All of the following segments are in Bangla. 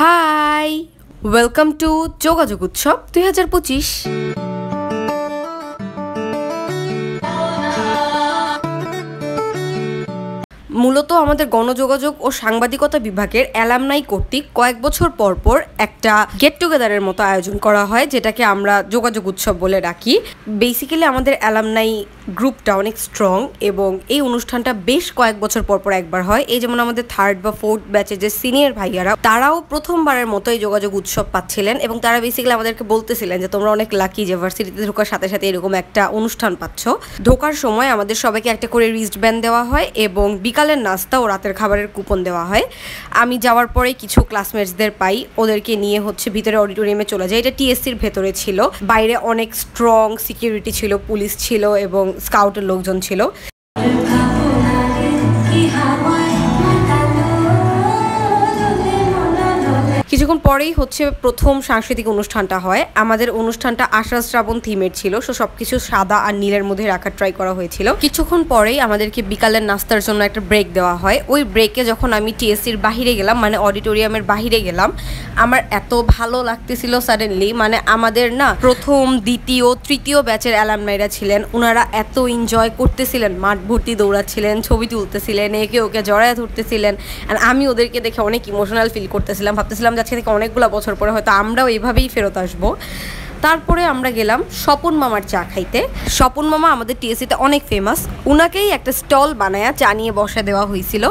হাই, ওয়েলকাম টু যোগাযোগ উৎসব 2025। মূলত আমাদের গণযোগাযোগ ও সাংবাদিকতা বিভাগের অ্যালামনাই কর্তৃক কয়েক বছর পর পর একটা গেট টুগেদারের মতো আয়োজন করা হয়, যেটাকে আমরা যোগাযোগ উৎসব বলে ডাকি। বেসিক্যালি আমাদের অ্যালামনাই গ্রুপটা অনেক স্ট্রং এবং এই অনুষ্ঠানটা বেশ কয়েক বছর পর পর একবার হয়। এই যেমন আমাদের 3rd বা 4th ব্যাচের যে সিনিয়র ভাইয়ারা, তারাও প্রথমবারের মতো এই যোগাযোগ উৎসব পাচ্ছিলেন এবং তারা বেসিক্যালি আমাদেরকে বলতেছিলেন যে তোমরা অনেক লাকি যে ভার্সিটিতে ঢোকার সাথে সাথে এরকম একটা অনুষ্ঠান পাচ্ছ। ঢোকার সময় আমাদের সবাইকে একটা করে রিস্টব্যান্ড দেওয়া হয় এবং বিকালের নাস্তা ও রাতের খাবারের কুপন দেওয়া হয়। আমি যাওয়ার পরে কিছু ক্লাসমেটসদের পাই, ওদেরকে নিয়ে ভিতরে অডিটোরিয়ামে চলে যায়। এটা টিএসসির ভেতরে ছিল, বাইরে অনেক স্ট্রং সিকিউরিটি ছিল, পুলিশ ছিল এবং স্কাউটের লোকজন ছিল। কিছুক্ষণ পরেই প্রথম সাংস্কৃতিক অনুষ্ঠানটা হয়। আমাদের অনুষ্ঠানটা আষাঢ় শ্রাবণ থিমের ছিল, সবকিছু সাদা আর নীলের মধ্যে রাখার ট্রাই করা হয়েছিল। কিছুক্ষণ পরেই আমাদেরকে বিকালের নাস্তার জন্য একটা ব্রেক দেওয়া হয়। ওই ব্রেকে যখন আমি টিএসসির বাহিরে গেলাম, মানে অডিটোরিয়ামের বাহিরে গেলাম, আমার এত ভালো লাগতেছিল সাডেনলি। মানে আমাদের না প্রথম, দ্বিতীয়, তৃতীয় ব্যাচের অ্যালামনাইরা ছিলেন, ওনারা এত এনজয় করতেছিলেন, মাঠ ভর্তি দৌড়াচ্ছিলেন, ছবি তুলতেছিলেন, একে ওকে জড়ায় ধরতেছিলেন। অ্যান্ড আমি ওদেরকে দেখে অনেক ইমোশনাল ফিল করতেছিলাম, ভাবতেছিলাম আজকে থেকে অনেকগুলো বছর পরে হয়তো আমরাও এইভাবেই ফেরত আসবো। তারপরে আমরা গেলাম স্বপন মামার চা খাইতে। স্বপন মামা আমাদের টিএসসিতে অনেক ফেমাস, ওনাকেই একটা স্টল বানায়া চা নিয়ে বসে দেওয়া হয়েছিল।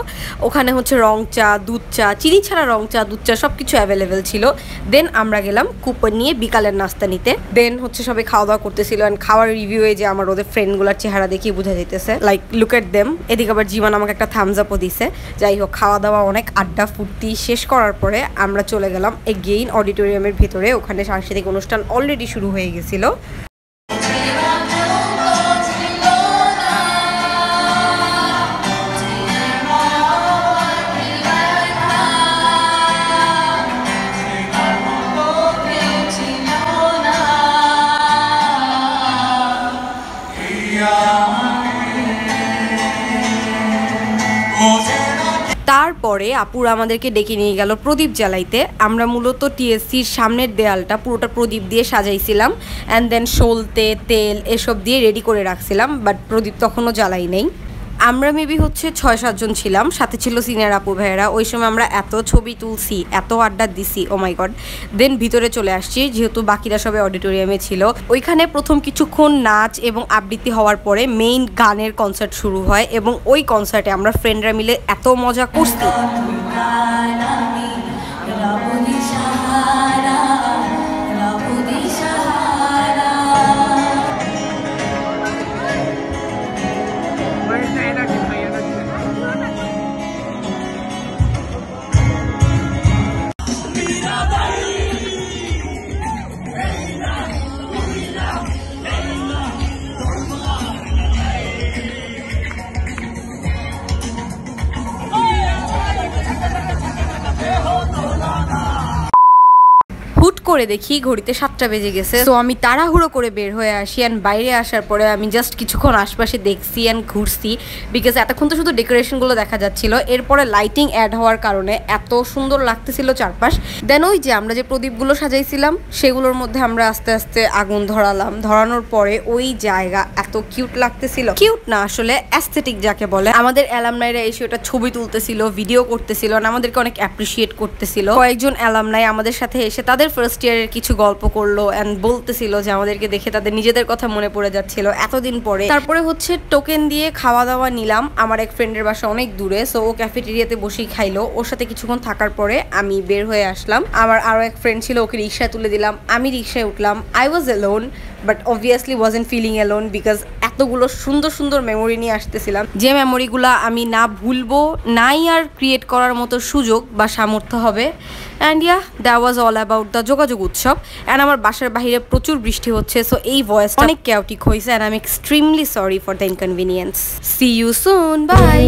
ওখানে রং চা, দুধ চা, চিনি ছাড়া রং চা, দুধ চা সব কিছু অ্যাভেলেবেল ছিল। দেন আমরা গেলাম কুপন নিয়ে বিকালের নাস্তা নিতে। দেন সবাই খাওয়া দাওয়া করতেছিল। অ্যান্ড খাওয়ার রিভিউয়ে যে আমার ওদের ফ্রেন্ডগুলোর চেহারা দেখেই বোঝা যেতেছে, লাইক লুক এট দেম। এদিকে আবার জীবন আমাকে একটা থামস আপও দিছে। যাই হোক, খাওয়া দাওয়া অনেক আড্ডা ফুর্তি শেষ করার পরে আমরা চলে গেলাম এগেইন অডিটোরিয়ামের ভিতরে। ওখানে সাংস্কৃতিক অনুষ্ঠান অলরেডি শুরু হয়ে গেছিল। তারপরে আপুরা আমাদেরকে ডেকে নিয়ে গেল প্রদীপ জ্বালাইতে। আমরা মূলত টিএসসির সামনের দেয়ালটা পুরোটা প্রদীপ দিয়ে সাজাইছিলাম, অ্যান্ড দেন সলতে, তেল এসব দিয়ে রেডি করে রাখছিলাম, বাট প্রদীপ তখনও জ্বালাই নেই। আমরা মেবি 6-7 জন ছিলাম, সাথে ছিল সিনিয়র আপু ভাইয়েরা। ওই সময় আমরা এত ছবি তুলছি, এত আড্ডা দিছি, ও মাই গড। দেন ভিতরে চলে আসছি, যেহেতু বাকিরা সবাই অডিটোরিয়ামে ছিল। ওইখানে প্রথম কিছুক্ষণ নাচ এবং আবৃত্তি হওয়ার পরে মেইন গানের কনসার্ট শুরু হয় এবং ওই কনসার্টে আমরা ফ্রেন্ডরা মিলে এত মজা করছি। করে দেখি ঘড়িতে 7টা বেজে গেছে। তো আমি তাড়াহুড়ো করে বের হয়ে আসি। অ্যান্ড বাইরে আসার পরে আমি জাস্ট কিছুক্ষণ আশপাশে দেখছি অ্যান্ড ঘুরছি, বিকজ এতক্ষণ তো শুধু ডেকোরেশনগুলো দেখা যাচ্ছিল। এরপরে লাইটিং অ্যাড হওয়ার কারণে এত সুন্দর লাগতেছিল চারপাশ। দেন ওই যে আমরা যে প্রদীপগুলো সাজাইছিলাম সেগুলোর মধ্যে আমরা আস্তে আস্তে আগুন ধরালাম। ধরানোর পরে ওই জায়গা এত কিউট লাগতেছিল, কিউট না আসলে অ্যাস্থেটিক যাকে বলে। আমাদের অ্যালামনাইরা এসে ওটা ছবি তুলতেছিল, ভিডিও করতেছিল, আর আমাদেরকে অনেক অ্যাপ্রিসিয়েট করতেছিল। কয়েকজন অ্যালামনাই আমাদের সাথে এসে তাদের ফার্স্ট ইয়ারের কিছু গল্প করলো অ্যান্ড বলতেছিল যে আমাদেরকে দেখে তাদের নিজেদের কথা মনে পড়ে যাচ্ছিল এতদিন পরে। তারপরে টোকেন দিয়ে খাওয়া দাওয়া নিলাম। আমার এক ফ্রেন্ডের বাসা অনেক দূরে, সো ও ক্যাফেটেরিয়াতে বসেই খাইলো। ওর সাথে কিছুক্ষণ থাকার পরে আমি বের হয়ে আসলাম। আমার আরও এক ফ্রেন্ড ছিল, ওকে রিক্সায় তুলে দিলাম, আমি রিক্সায় উঠলাম। I was alone, but obviously wasn't feeling alone, because এতগুলো সুন্দর সুন্দর মেমোরি নিয়ে আসতেছিলাম, যে মেমোরিগুলো আমি না ভুলবো, নাই আর ক্রিয়েট করার মতো সুযোগ বা সামর্থ্য হবে। And yeah, that was all about the যোগাযোগ উৎসব। অ্যান্ড আমার বাসার বাইরে প্রচুর বৃষ্টি হচ্ছে, সো এই ভয়েসটা অনেক ক্যাওটিক হয়েছে, and I am extremely sorry for the inconvenience. See you soon, by.